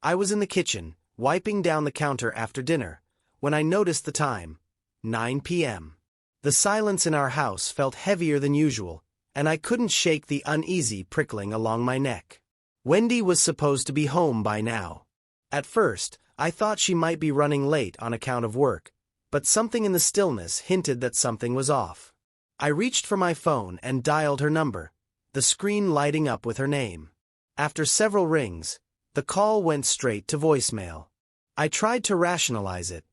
I was in the kitchen, wiping down the counter after dinner, when I noticed the time: 9 p.m. The silence in our house felt heavier than usual, and I couldn't shake the uneasy prickling along my neck. Wendy was supposed to be home by now. At first, I thought she might be running late on account of work, but something in the stillness hinted that something was off. I reached for my phone and dialed her number, the screen lighting up with her name. After several rings, the call went straight to voicemail. I tried to rationalize it.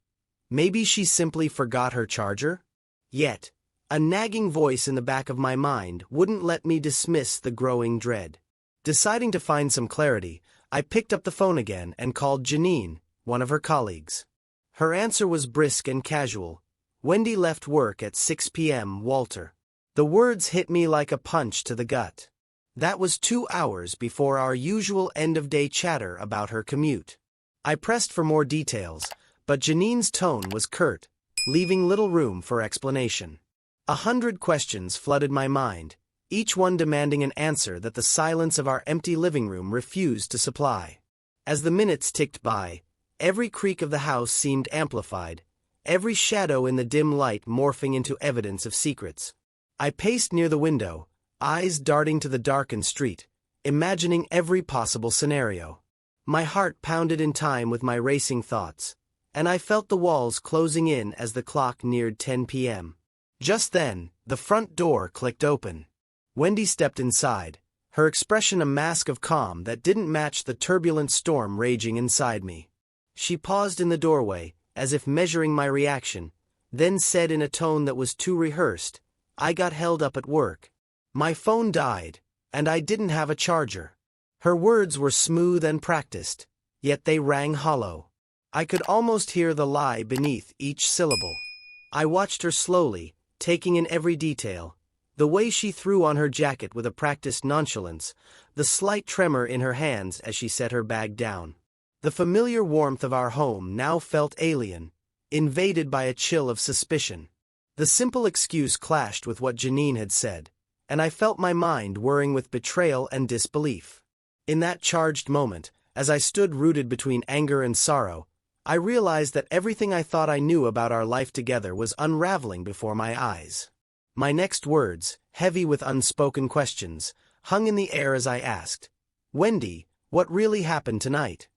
Maybe she simply forgot her charger? Yet, a nagging voice in the back of my mind wouldn't let me dismiss the growing dread. Deciding to find some clarity, I picked up the phone again and called Janine, one of her colleagues. Her answer was brisk and casual. "Wendy left work at 6 p.m., Walter." The words hit me like a punch to the gut. That was 2 hours before our usual end-of-day chatter about her commute. I pressed for more details, but Janine's tone was curt, leaving little room for explanation. 100 questions flooded my mind, each one demanding an answer that the silence of our empty living room refused to supply. As the minutes ticked by, every creak of the house seemed amplified, every shadow in the dim light morphing into evidence of secrets. I paced near the window, eyes darting to the darkened street, imagining every possible scenario. My heart pounded in time with my racing thoughts, and I felt the walls closing in as the clock neared 10 p.m. Just then, the front door clicked open. Wendy stepped inside, her expression a mask of calm that didn't match the turbulent storm raging inside me. She paused in the doorway, as if measuring my reaction, then said in a tone that was too rehearsed, "I got held up at work. My phone died, and I didn't have a charger." Her words were smooth and practiced, yet they rang hollow. I could almost hear the lie beneath each syllable. I watched her slowly, taking in every detail, the way she threw on her jacket with a practiced nonchalance, the slight tremor in her hands as she set her bag down. The familiar warmth of our home now felt alien, invaded by a chill of suspicion. The simple excuse clashed with what Janine had said, and I felt my mind whirring with betrayal and disbelief. In that charged moment, as I stood rooted between anger and sorrow, I realized that everything I thought I knew about our life together was unraveling before my eyes. My next words, heavy with unspoken questions, hung in the air as I asked, "Wendy, what really happened tonight?"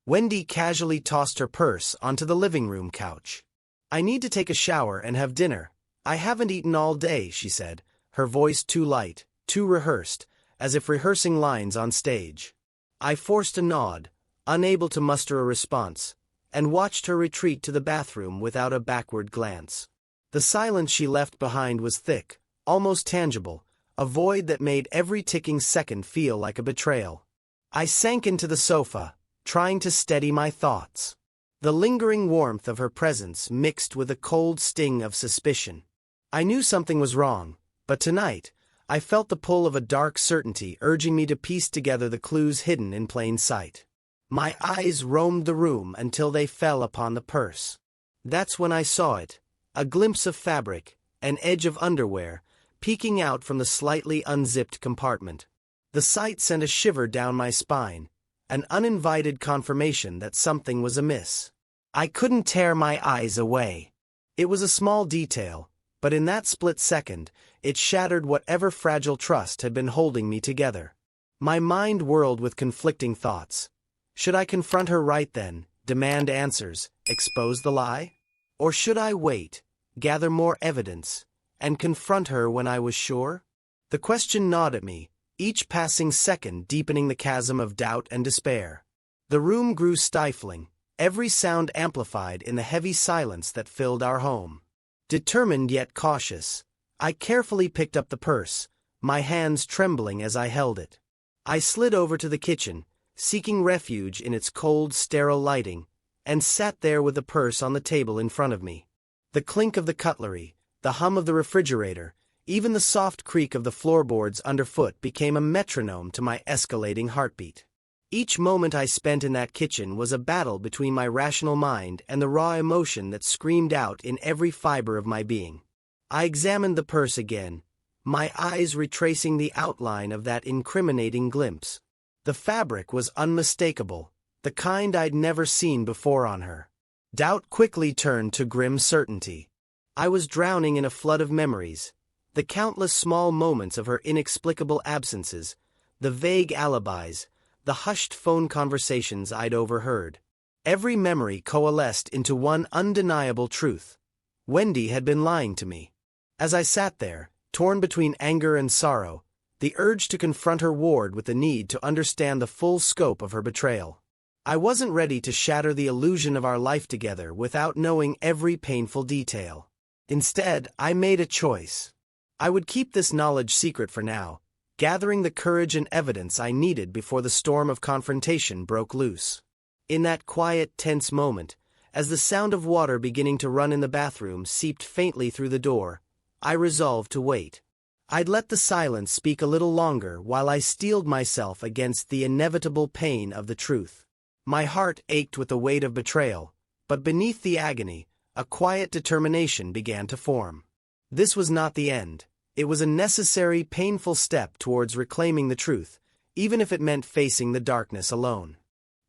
Wendy casually tossed her purse onto the living room couch. "I need to take a shower and have dinner. I haven't eaten all day," she said, her voice too light, too rehearsed, as if rehearsing lines on stage. I forced a nod, unable to muster a response, and watched her retreat to the bathroom without a backward glance. The silence she left behind was thick, almost tangible, a void that made every ticking second feel like a betrayal. I sank into the sofa, trying to steady my thoughts. The lingering warmth of her presence mixed with a cold sting of suspicion. I knew something was wrong, but tonight, I felt the pull of a dark certainty urging me to piece together the clues hidden in plain sight. My eyes roamed the room until they fell upon the purse. That's when I saw it, a glimpse of fabric, an edge of underwear, peeking out from the slightly unzipped compartment. The sight sent a shiver down my spine, an uninvited confirmation that something was amiss. I couldn't tear my eyes away. It was a small detail, but in that split second, it shattered whatever fragile trust had been holding me together. My mind whirled with conflicting thoughts. Should I confront her right then, demand answers, expose the lie? Or should I wait, gather more evidence, and confront her when I was sure? The question gnawed at me, each passing second deepening the chasm of doubt and despair. The room grew stifling, every sound amplified in the heavy silence that filled our home. Determined yet cautious, I carefully picked up the purse, my hands trembling as I held it. I slid over to the kitchen, seeking refuge in its cold, sterile lighting, and sat there with the purse on the table in front of me. The clink of the cutlery, the hum of the refrigerator, even the soft creak of the floorboards underfoot became a metronome to my escalating heartbeat. Each moment I spent in that kitchen was a battle between my rational mind and the raw emotion that screamed out in every fiber of my being. I examined the purse again, my eyes retracing the outline of that incriminating glimpse. The fabric was unmistakable, the kind I'd never seen before on her. Doubt quickly turned to grim certainty. I was drowning in a flood of memories, the countless small moments of her inexplicable absences, the vague alibis, the hushed phone conversations I'd overheard. Every memory coalesced into one undeniable truth. Wendy had been lying to me. As I sat there, torn between anger and sorrow, the urge to confront her warred with the need to understand the full scope of her betrayal. I wasn't ready to shatter the illusion of our life together without knowing every painful detail. Instead, I made a choice. I would keep this knowledge secret for now, gathering the courage and evidence I needed before the storm of confrontation broke loose. In that quiet, tense moment, as the sound of water beginning to run in the bathroom seeped faintly through the door, I resolved to wait. I'd let the silence speak a little longer while I steeled myself against the inevitable pain of the truth. My heart ached with the weight of betrayal, but beneath the agony, a quiet determination began to form. This was not the end. It was a necessary, painful step towards reclaiming the truth, even if it meant facing the darkness alone.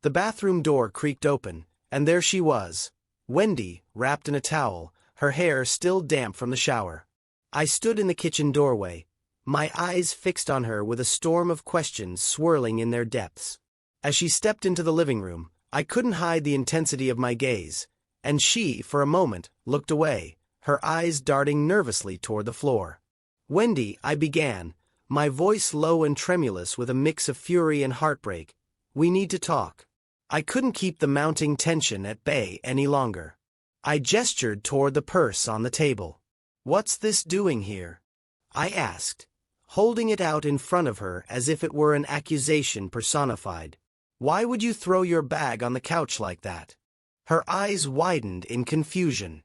The bathroom door creaked open, and there she was, Wendy, wrapped in a towel, her hair still damp from the shower. I stood in the kitchen doorway, my eyes fixed on her with a storm of questions swirling in their depths. As she stepped into the living room, I couldn't hide the intensity of my gaze, and she, for a moment, looked away, her eyes darting nervously toward the floor. "Wendy," I began, my voice low and tremulous with a mix of fury and heartbreak, "we need to talk." I couldn't keep the mounting tension at bay any longer. I gestured toward the purse on the table. "What's this doing here?" I asked, holding it out in front of her as if it were an accusation personified. "Why would you throw your bag on the couch like that?" Her eyes widened in confusion.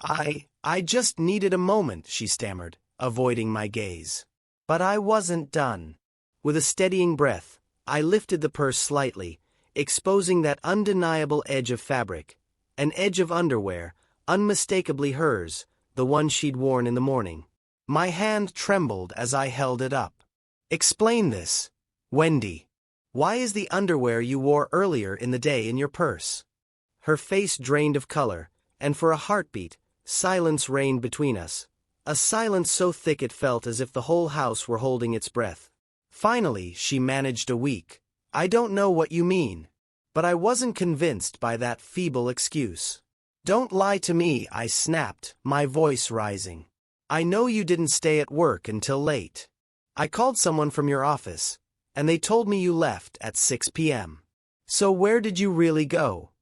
I just needed a moment," she stammered, avoiding my gaze. But I wasn't done. With a steadying breath, I lifted the purse slightly, exposing that undeniable edge of fabric, an edge of underwear, unmistakably hers, the one she'd worn in the morning. My hand trembled as I held it up. "Explain this, Wendy. Why is the underwear you wore earlier in the day in your purse?" Her face drained of color, and for a heartbeat, silence reigned between us, a silence so thick it felt as if the whole house were holding its breath. Finally, she managed a weak, "I don't know what you mean." But I wasn't convinced by that feeble excuse. "Don't lie to me," I snapped, my voice rising. "I know you didn't stay at work until late. I called someone from your office, and they told me you left at 6 p.m. So where did you really go?"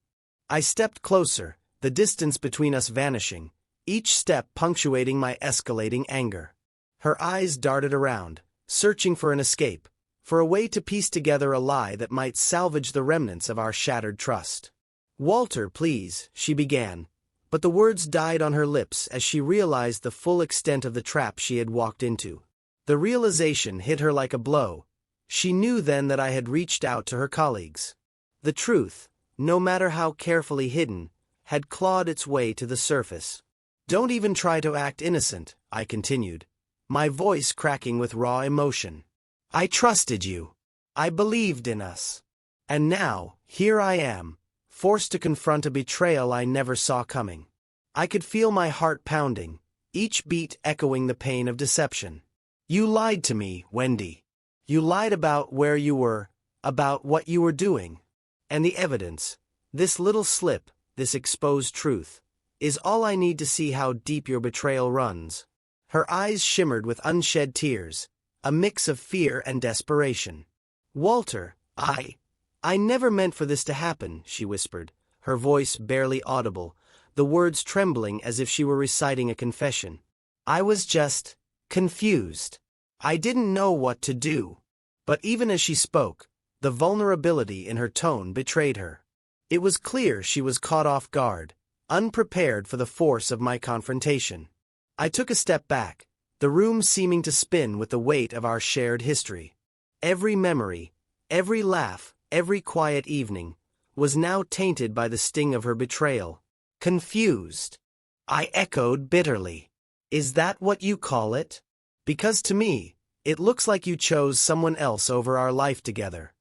I stepped closer, the distance between us vanishing, each step punctuating my escalating anger. Her eyes darted around, searching for an escape, for a way to piece together a lie that might salvage the remnants of our shattered trust. "Walter, please," she began, but the words died on her lips as she realized the full extent of the trap she had walked into. The realization hit her like a blow. She knew then that I had reached out to her colleagues. The truth, no matter how carefully hidden, had clawed its way to the surface. "Don't even try to act innocent," I continued, my voice cracking with raw emotion. "I trusted you. I believed in us. And now, here I am, forced to confront a betrayal I never saw coming." I could feel my heart pounding, each beat echoing the pain of deception. "You lied to me, Wendy. You lied about where you were, about what you were doing. And the evidence, this little slip, this exposed truth, is all I need to see how deep your betrayal runs." Her eyes shimmered with unshed tears, a mix of fear and desperation. "Walter, I never meant for this to happen," she whispered, her voice barely audible, the words trembling as if she were reciting a confession. "I was just confused. I didn't know what to do." But even as she spoke, the vulnerability in her tone betrayed her. It was clear she was caught off guard, unprepared for the force of my confrontation. I took a step back, the room seeming to spin with the weight of our shared history. Every memory, every laugh, every quiet evening, was now tainted by the sting of her betrayal. "Confused," I echoed bitterly. "Is that what you call it? Because to me, it looks like you chose someone else over our life together."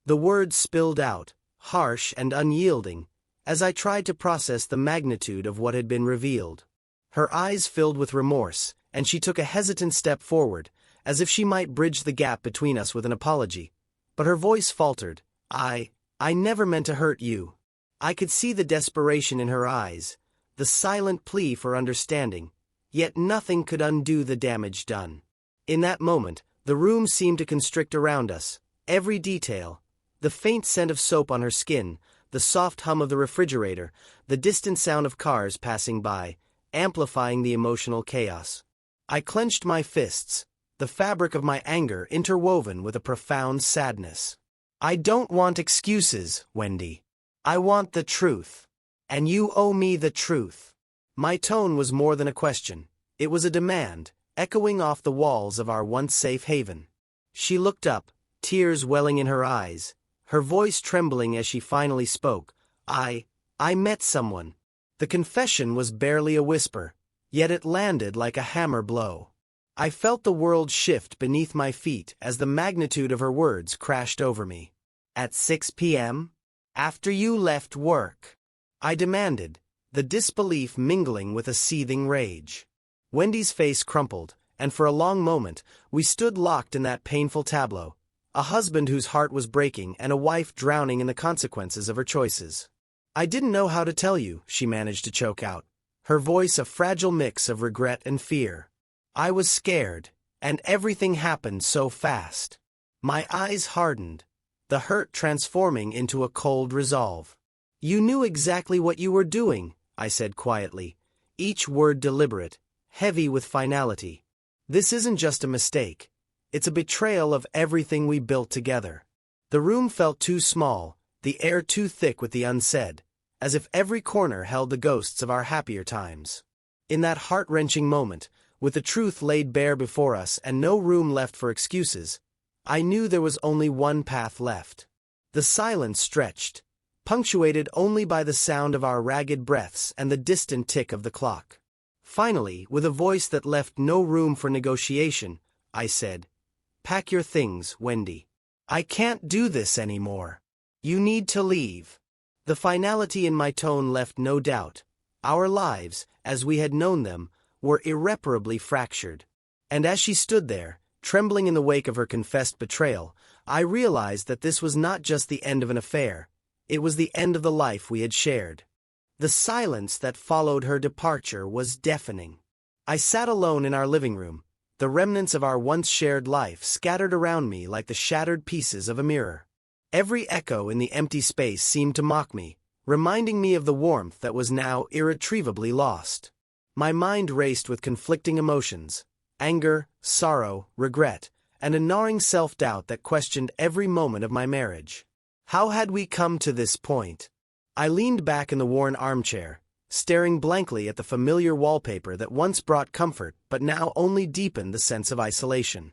The words spilled out, harsh and unyielding, as I tried to process the magnitude of what had been revealed. Her eyes filled with remorse, and she took a hesitant step forward, as if she might bridge the gap between us with an apology. But her voice faltered. I never meant to hurt you. I could see the desperation in her eyes, the silent plea for understanding, yet nothing could undo the damage done. In that moment, the room seemed to constrict around us. Every detail, the faint scent of soap on her skin, the soft hum of the refrigerator, the distant sound of cars passing by, amplifying the emotional chaos. I clenched my fists, the fabric of my anger interwoven with a profound sadness. I don't want excuses, Wendy. I want the truth. And you owe me the truth. My tone was more than a question. It was a demand, echoing off the walls of our once safe haven. She looked up, tears welling in her eyes, her voice trembling as she finally spoke. I met someone. The confession was barely a whisper, yet it landed like a hammer blow. I felt the world shift beneath my feet as the magnitude of her words crashed over me. At 6 p.m.? After you left work? I demanded, the disbelief mingling with a seething rage. Wendy's face crumpled, and for a long moment, we stood locked in that painful tableau, a husband whose heart was breaking and a wife drowning in the consequences of her choices. I didn't know how to tell you, she managed to choke out, her voice a fragile mix of regret and fear. I was scared, and everything happened so fast. My eyes hardened, the hurt transforming into a cold resolve. You knew exactly what you were doing, I said quietly, each word deliberate, heavy with finality. This isn't just a mistake. It's a betrayal of everything we built together. The room felt too small, the air too thick with the unsaid, as if every corner held the ghosts of our happier times. In that heart-wrenching moment, with the truth laid bare before us and no room left for excuses, I knew there was only one path left. The silence stretched, punctuated only by the sound of our ragged breaths and the distant tick of the clock. Finally, with a voice that left no room for negotiation, I said, "Pack your things, Wendy. I can't do this anymore. You need to leave." The finality in my tone left no doubt. Our lives, as we had known them, were irreparably fractured. And as she stood there, trembling in the wake of her confessed betrayal, I realized that this was not just the end of an affair, it was the end of the life we had shared. The silence that followed her departure was deafening. I sat alone in our living room, the remnants of our once shared life scattered around me like the shattered pieces of a mirror. Every echo in the empty space seemed to mock me, reminding me of the warmth that was now irretrievably lost. My mind raced with conflicting emotions, anger, sorrow, regret, and a gnawing self-doubt that questioned every moment of my marriage. How had we come to this point? I leaned back in the worn armchair, staring blankly at the familiar wallpaper that once brought comfort but now only deepened the sense of isolation.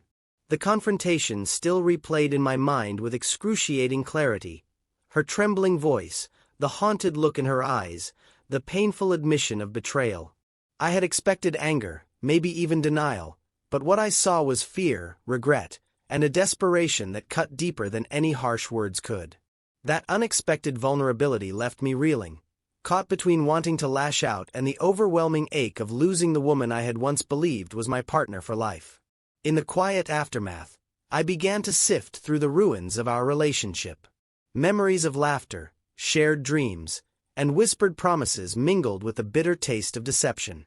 The confrontation still replayed in my mind with excruciating clarity. Her trembling voice, the haunted look in her eyes, the painful admission of betrayal. I had expected anger, maybe even denial, but what I saw was fear, regret, and a desperation that cut deeper than any harsh words could. That unexpected vulnerability left me reeling, caught between wanting to lash out and the overwhelming ache of losing the woman I had once believed was my partner for life. In the quiet aftermath, I began to sift through the ruins of our relationship. Memories of laughter, shared dreams, and whispered promises mingled with the bitter taste of deception.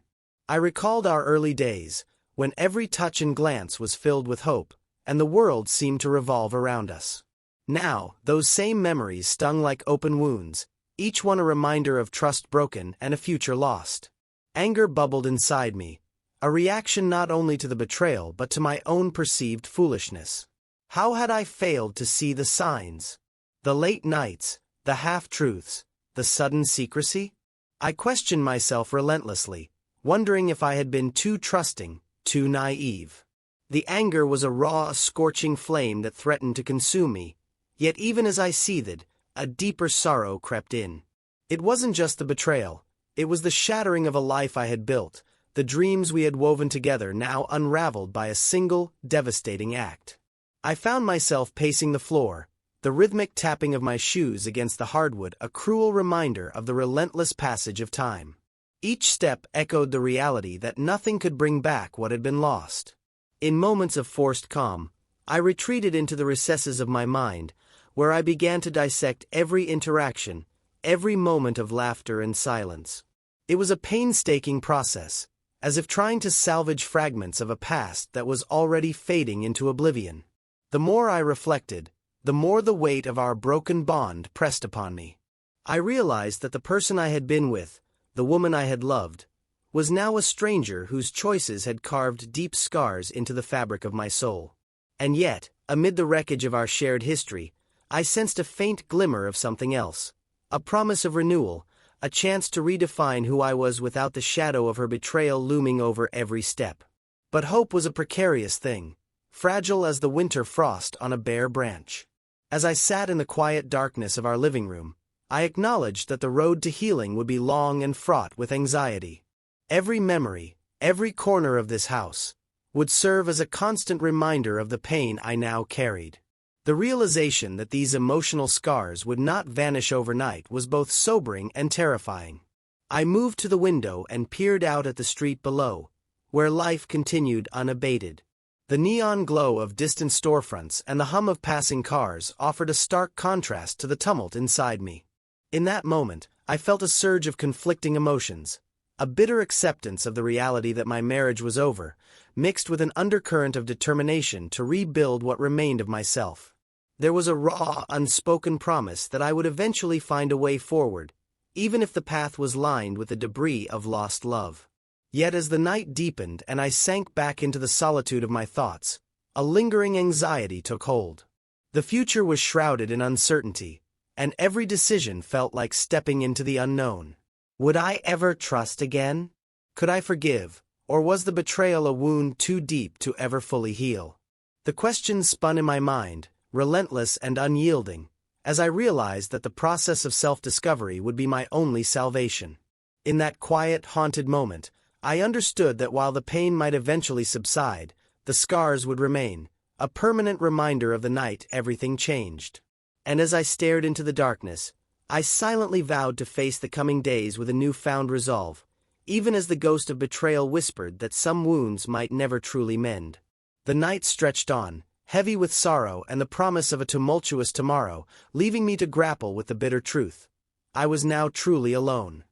I recalled our early days, when every touch and glance was filled with hope, and the world seemed to revolve around us. Now, those same memories stung like open wounds, each one a reminder of trust broken and a future lost. Anger bubbled inside me, a reaction not only to the betrayal but to my own perceived foolishness. How had I failed to see the signs? The late nights, the half-truths, the sudden secrecy? I questioned myself relentlessly, wondering if I had been too trusting, too naive. The anger was a raw, scorching flame that threatened to consume me, yet even as I seethed, a deeper sorrow crept in. It wasn't just the betrayal, it was the shattering of a life I had built, the dreams we had woven together now unraveled by a single, devastating act. I found myself pacing the floor, the rhythmic tapping of my shoes against the hardwood a cruel reminder of the relentless passage of time. Each step echoed the reality that nothing could bring back what had been lost. In moments of forced calm, I retreated into the recesses of my mind, where I began to dissect every interaction, every moment of laughter and silence. It was a painstaking process, as if trying to salvage fragments of a past that was already fading into oblivion. The more I reflected, the more the weight of our broken bond pressed upon me. I realized that the person I had been with, the woman I had loved, was now a stranger whose choices had carved deep scars into the fabric of my soul. And yet, amid the wreckage of our shared history, I sensed a faint glimmer of something else, a promise of renewal, a chance to redefine who I was without the shadow of her betrayal looming over every step. But hope was a precarious thing, fragile as the winter frost on a bare branch. As I sat in the quiet darkness of our living room, I acknowledged that the road to healing would be long and fraught with anxiety. Every memory, every corner of this house, would serve as a constant reminder of the pain I now carried. The realization that these emotional scars would not vanish overnight was both sobering and terrifying. I moved to the window and peered out at the street below, where life continued unabated. The neon glow of distant storefronts and the hum of passing cars offered a stark contrast to the tumult inside me. In that moment, I felt a surge of conflicting emotions, a bitter acceptance of the reality that my marriage was over, mixed with an undercurrent of determination to rebuild what remained of myself. There was a raw, unspoken promise that I would eventually find a way forward, even if the path was lined with the debris of lost love. Yet as the night deepened and I sank back into the solitude of my thoughts, a lingering anxiety took hold. The future was shrouded in uncertainty, and every decision felt like stepping into the unknown. Would I ever trust again? Could I forgive, or was the betrayal a wound too deep to ever fully heal? The questions spun in my mind, relentless and unyielding, as I realized that the process of self-discovery would be my only salvation. In that quiet, haunted moment, I understood that while the pain might eventually subside, the scars would remain, a permanent reminder of the night everything changed. And as I stared into the darkness, I silently vowed to face the coming days with a newfound resolve, even as the ghost of betrayal whispered that some wounds might never truly mend. The night stretched on, heavy with sorrow and the promise of a tumultuous tomorrow, leaving me to grapple with the bitter truth. I was now truly alone.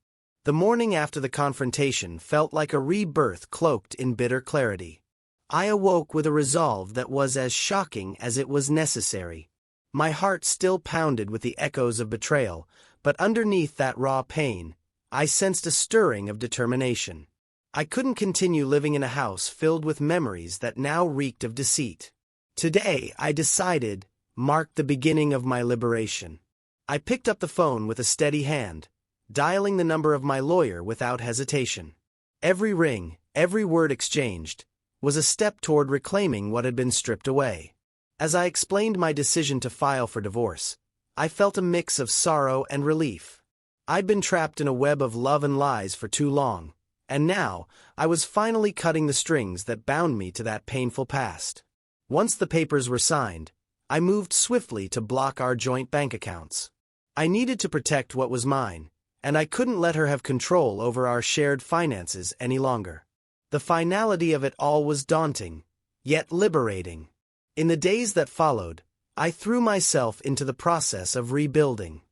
The morning after the confrontation felt like a rebirth cloaked in bitter clarity. I awoke with a resolve that was as shocking as it was necessary. My heart still pounded with the echoes of betrayal, but underneath that raw pain, I sensed a stirring of determination. I couldn't continue living in a house filled with memories that now reeked of deceit. Today, I decided, marked the beginning of my liberation. I picked up the phone with a steady hand, dialing the number of my lawyer without hesitation. Every ring, every word exchanged, was a step toward reclaiming what had been stripped away. As I explained my decision to file for divorce, I felt a mix of sorrow and relief. I'd been trapped in a web of love and lies for too long, and now I was finally cutting the strings that bound me to that painful past. Once the papers were signed, I moved swiftly to block our joint bank accounts. I needed to protect what was mine, and I couldn't let her have control over our shared finances any longer. The finality of it all was daunting, yet liberating. In the days that followed, I threw myself into the process of rebuilding.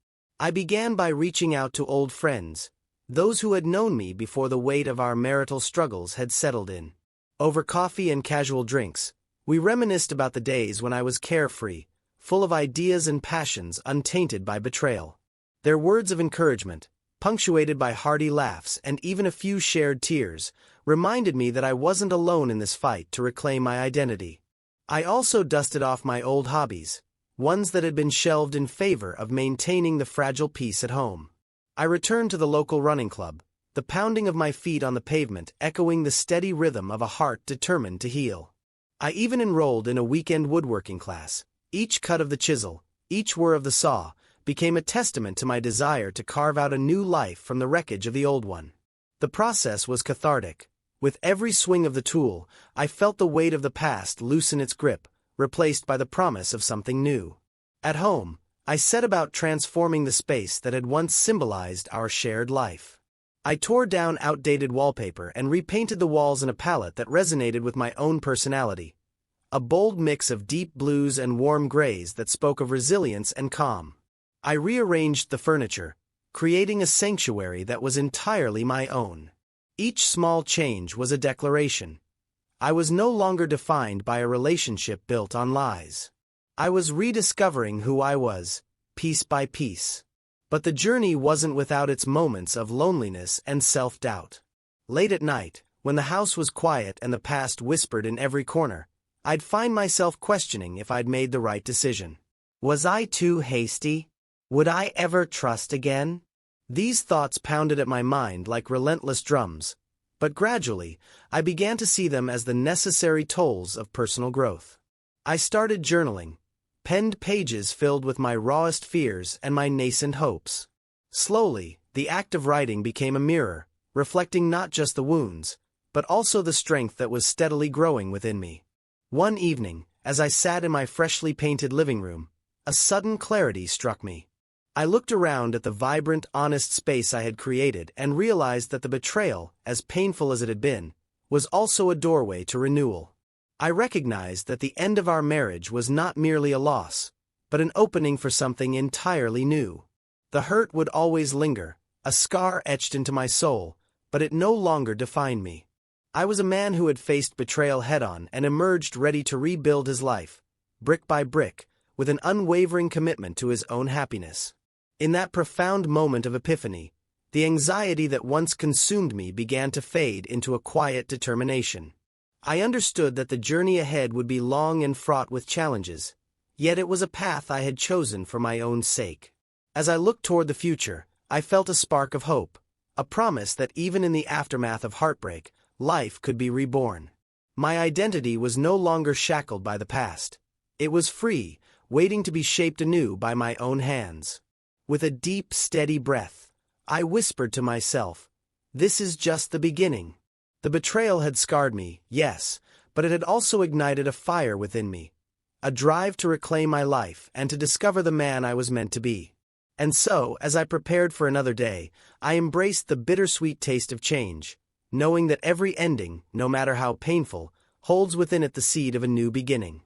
I began by reaching out to old friends, those who had known me before the weight of our marital struggles had settled in. Over coffee and casual drinks, we reminisced about the days when I was carefree, full of ideas and passions untainted by betrayal. Their words of encouragement, punctuated by hearty laughs and even a few shared tears, reminded me that I wasn't alone in this fight to reclaim my identity. I also dusted off my old hobbies, ones that had been shelved in favor of maintaining the fragile peace at home. I returned to the local running club, the pounding of my feet on the pavement echoing the steady rhythm of a heart determined to heal. I even enrolled in a weekend woodworking class. Each cut of the chisel, each whir of the saw, became a testament to my desire to carve out a new life from the wreckage of the old one. The process was cathartic. With every swing of the tool, I felt the weight of the past loosen its grip, replaced by the promise of something new. At home, I set about transforming the space that had once symbolized our shared life. I tore down outdated wallpaper and repainted the walls in a palette that resonated with my own personality, a bold mix of deep blues and warm grays that spoke of resilience and calm. I rearranged the furniture, creating a sanctuary that was entirely my own. Each small change was a declaration. I was no longer defined by a relationship built on lies. I was rediscovering who I was, piece by piece. But the journey wasn't without its moments of loneliness and self-doubt. Late at night, when the house was quiet and the past whispered in every corner, I'd find myself questioning if I'd made the right decision. Was I too hasty? Would I ever trust again? These thoughts pounded at my mind like relentless drums, but gradually, I began to see them as the necessary tolls of personal growth. I started journaling, penned pages filled with my rawest fears and my nascent hopes. Slowly, the act of writing became a mirror, reflecting not just the wounds, but also the strength that was steadily growing within me. One evening, as I sat in my freshly painted living room, a sudden clarity struck me. I looked around at the vibrant, honest space I had created and realized that the betrayal, as painful as it had been, was also a doorway to renewal. I recognized that the end of our marriage was not merely a loss, but an opening for something entirely new. The hurt would always linger, a scar etched into my soul, but it no longer defined me. I was a man who had faced betrayal head-on and emerged ready to rebuild his life, brick by brick, with an unwavering commitment to his own happiness. In that profound moment of epiphany, the anxiety that once consumed me began to fade into a quiet determination. I understood that the journey ahead would be long and fraught with challenges, yet it was a path I had chosen for my own sake. As I looked toward the future, I felt a spark of hope, a promise that even in the aftermath of heartbreak, life could be reborn. My identity was no longer shackled by the past. It was free, waiting to be shaped anew by my own hands. With a deep, steady breath, I whispered to myself, "This is just the beginning." The betrayal had scarred me, yes, but it had also ignited a fire within me, a drive to reclaim my life and to discover the man I was meant to be. And so, as I prepared for another day, I embraced the bittersweet taste of change, knowing that every ending, no matter how painful, holds within it the seed of a new beginning.